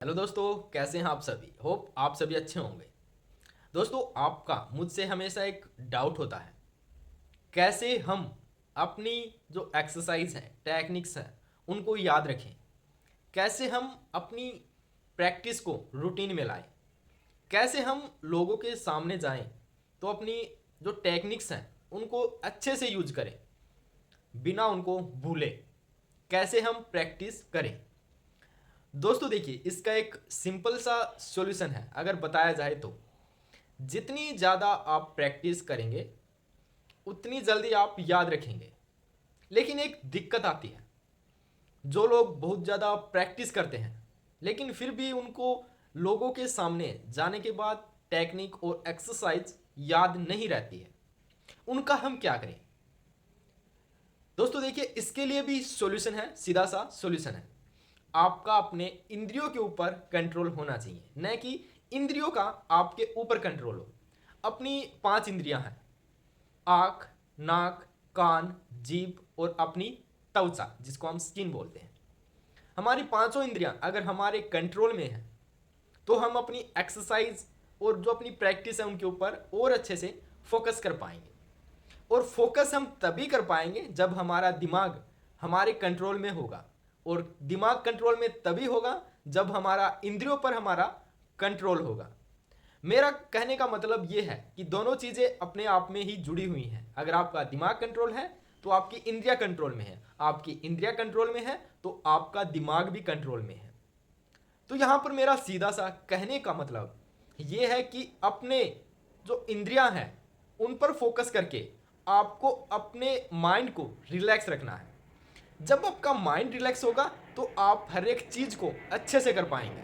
Hello दोस्तों, कैसे हैं आप सभी। होप आप सभी अच्छे होंगे। दोस्तों, आपका मुझसे हमेशा एक डाउट होता है, कैसे हम अपनी जो एक्सरसाइज है, टेक्निक्स हैं, उनको याद रखें। कैसे हम अपनी प्रैक्टिस को रूटीन में लाएं। कैसे हम लोगों के सामने जाएं तो अपनी जो टेक्निक्स हैं उनको अच्छे से यूज करें, बिना उनको भूले। कैसे हम प्रैक्टिस करें। दोस्तों देखिए, इसका एक सिंपल सा सॉल्यूशन है। अगर बताया जाए तो जितनी ज़्यादा आप प्रैक्टिस करेंगे उतनी जल्दी आप याद रखेंगे। लेकिन एक दिक्कत आती है, जो लोग बहुत ज़्यादा प्रैक्टिस करते हैं लेकिन फिर भी उनको लोगों के सामने जाने के बाद टेक्निक और एक्सरसाइज याद नहीं रहती है, उनका हम क्या करें। दोस्तों देखिए, इसके लिए भी सॉल्यूशन है, सीधा सा सॉल्यूशन है। आपका अपने इंद्रियों के ऊपर कंट्रोल होना चाहिए, न कि इंद्रियों का आपके ऊपर कंट्रोल हो। अपनी 5 इंद्रियां हैं: आँख, नाक, कान, जीभ और अपनी त्वचा, जिसको हम स्किन बोलते हैं। हमारी पांचों इंद्रियां अगर हमारे कंट्रोल में है तो हम अपनी एक्सरसाइज और जो अपनी प्रैक्टिस है उनके ऊपर और अच्छे से फोकस कर पाएंगे। और फोकस हम तभी कर पाएंगे जब हमारा दिमाग हमारे कंट्रोल में होगा। और दिमाग कंट्रोल में तभी होगा जब हमारा इंद्रियों पर हमारा कंट्रोल होगा। मेरा कहने का मतलब ये है कि दोनों चीज़ें अपने आप में ही जुड़ी हुई हैं। अगर आपका दिमाग कंट्रोल है तो आपकी इंद्रिया कंट्रोल में है, आपकी इंद्रिया कंट्रोल में है तो आपका दिमाग भी कंट्रोल में है। तो यहाँ पर मेरा सीधा सा कहने का मतलब ये है कि अपने जो इंद्रियां हैं उन पर फोकस करके आपको अपने माइंड को रिलैक्स रखना है। जब आपका माइंड रिलैक्स होगा तो आप हर एक चीज़ को अच्छे से कर पाएंगे।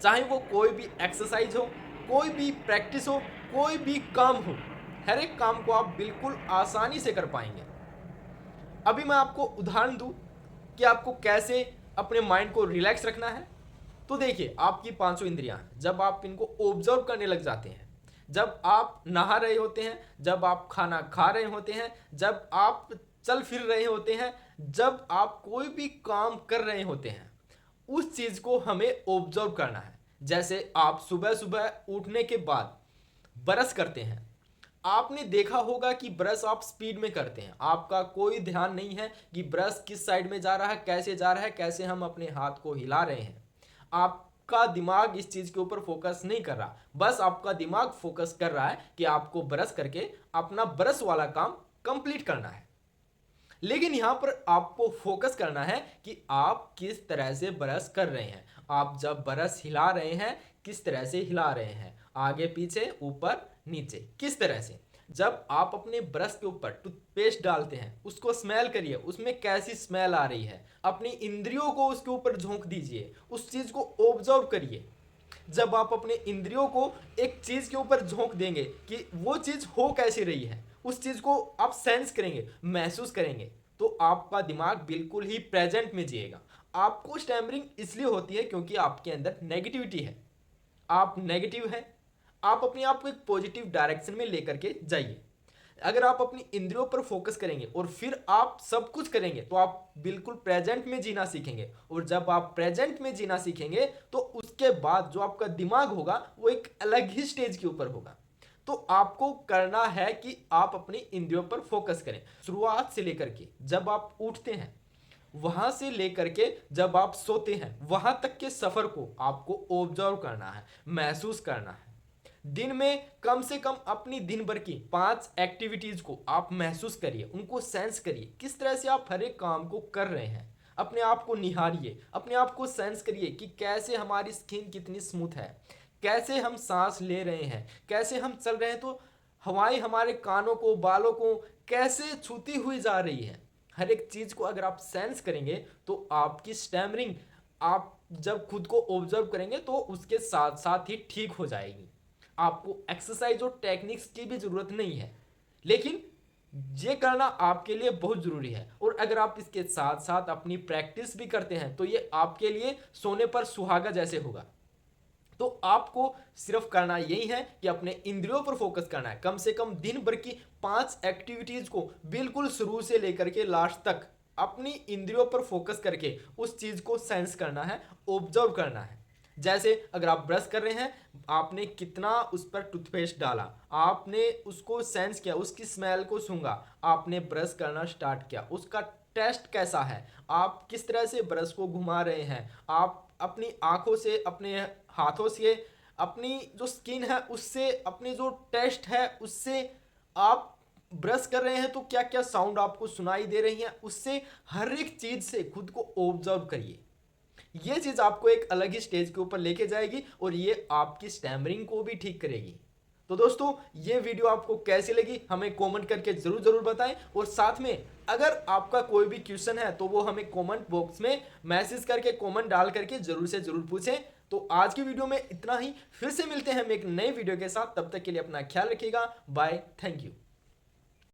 चाहे वो कोई भी एक्सरसाइज हो, कोई भी प्रैक्टिस हो, कोई भी काम हो, हर एक काम को आप बिल्कुल आसानी से कर पाएंगे। अभी मैं आपको उदाहरण दूं कि आपको कैसे अपने माइंड को रिलैक्स रखना है। तो देखिए, आपकी पांचों इंद्रियां हैं, जब आप इनको ऑब्जर्व करने लग जाते हैं, जब आप नहा रहे होते हैं, जब आप खाना खा रहे होते हैं, जब आप चल फिर रहे होते हैं, जब आप कोई भी काम कर रहे होते हैं, उस चीज को हमें ऑब्जर्व करना है। जैसे आप सुबह सुबह उठने के बाद ब्रश करते हैं। आपने देखा होगा कि ब्रश आप स्पीड में करते हैं, आपका कोई ध्यान नहीं है कि ब्रश किस साइड में जा रहा है, कैसे जा रहा है, कैसे हम अपने हाथ को हिला रहे हैं। आपका दिमाग इस चीज के ऊपर फोकस नहीं कर रहा, बस आपका दिमाग फोकस कर रहा है कि आपको ब्रश करके अपना ब्रश वाला काम कंप्लीट करना है। लेकिन यहां पर आपको फोकस करना है कि आप किस तरह से ब्रश कर रहे हैं। आप जब ब्रश हिला रहे हैं, किस तरह से हिला रहे हैं, आगे पीछे ऊपर नीचे, किस तरह से। जब आप अपने ब्रश के ऊपर टूथपेस्ट डालते हैं, उसको स्मेल करिए, उसमें कैसी स्मेल आ रही है। अपनी इंद्रियों को उसके ऊपर झोंक दीजिए, उस चीज को ऑब्जर्व करिए। जब आप अपने इंद्रियों को एक चीज के ऊपर झोंक देंगे कि वो चीज हो कैसी रही है, उस चीज को आप सेंस करेंगे, महसूस करेंगे, तो आपका दिमाग बिल्कुल ही प्रेजेंट में जिएगा। आपको स्टैमरिंग इसलिए होती है क्योंकि आपके अंदर नेगेटिविटी है, आप नेगेटिव हैं। आप अपने आप को एक पॉजिटिव डायरेक्शन में लेकर के जाइए। अगर आप अपनी इंद्रियों पर फोकस करेंगे और फिर आप सब कुछ करेंगे तो आप बिल्कुल प्रेजेंट में जीना सीखेंगे। और जब आप प्रेजेंट में जीना सीखेंगे तो उसके बाद जो आपका दिमाग होगा वो एक अलग ही स्टेज के ऊपर होगा। तो आपको करना है कि आप अपनी इंद्रियों पर फोकस करें, शुरुआत से लेकर के जब आप उठते हैं वहां से लेकर के जब आप सोते हैं वहां तक के सफर को आपको ऑब्जर्व करना है, महसूस करना है। दिन में कम से कम अपनी दिन भर की 5 एक्टिविटीज को आप महसूस करिए, उनको सेंस करिए, किस तरह से आप हर एक काम को कर रहे हैं। अपने आप को निहारिए, अपने आप को सेंस करिए कि कैसे हमारी स्किन कितनी स्मूथ है, कैसे हम सांस ले रहे हैं, कैसे हम चल रहे हैं तो हवाएं हमारे कानों को, बालों को कैसे छूती हुई जा रही है। हर एक चीज को अगर आप सेंस करेंगे तो आपकी स्टैमरिंग, आप जब खुद को ऑब्जर्व करेंगे तो उसके साथ साथ ही ठीक हो जाएगी। आपको एक्सरसाइज और टेक्निक्स की भी जरूरत नहीं है, लेकिन ये करना आपके लिए बहुत जरूरी है। और अगर आप इसके साथ साथ अपनी प्रैक्टिस भी करते हैं तो ये आपके लिए सोने पर सुहागा जैसे होगा। तो आपको सिर्फ करना यही है कि अपने इंद्रियों पर फोकस करना है। कम से कम दिन भर की 5 एक्टिविटीज को बिल्कुल शुरू से लेकर के लास्ट तक अपनी इंद्रियों पर फोकस करके उस चीज को सेंस करना है, ऑब्जर्व करना है। जैसे अगर आप ब्रश कर रहे हैं, आपने कितना उस पर टूथपेस्ट डाला, आपने उसको सेंस किया, उसकी स्मेल को सूंघा, आपने ब्रश करना स्टार्ट किया, उसका टेस्ट कैसा है, आप किस तरह से ब्रश को घुमा रहे हैं, आप अपनी आंखों से, अपने हाथों से, अपनी जो स्किन है उससे, अपनी जो टेस्ट है उससे, आप ब्रश कर रहे हैं तो क्या क्या साउंड आपको सुनाई दे रही हैं, उससे हर एक चीज से खुद को ऑब्जर्व करिए। ये चीज आपको एक अलग ही स्टेज के ऊपर लेके जाएगी और ये आपकी स्टैमरिंग को भी ठीक करेगी। तो दोस्तों, ये वीडियो आपको कैसी लगी हमें कमेंट करके जरूर जरूर बताएं, और साथ में अगर आपका कोई भी क्वेश्चन है तो वो हमें कमेंट बॉक्स में मैसेज करके, कमेंट डाल करके जरूर से जरूर पूछें। तो आज की वीडियो में इतना ही, फिर से मिलते हैं हम एक नए वीडियो के साथ, तब तक के लिए अपना ख्याल रखिएगा। Bye, thank you.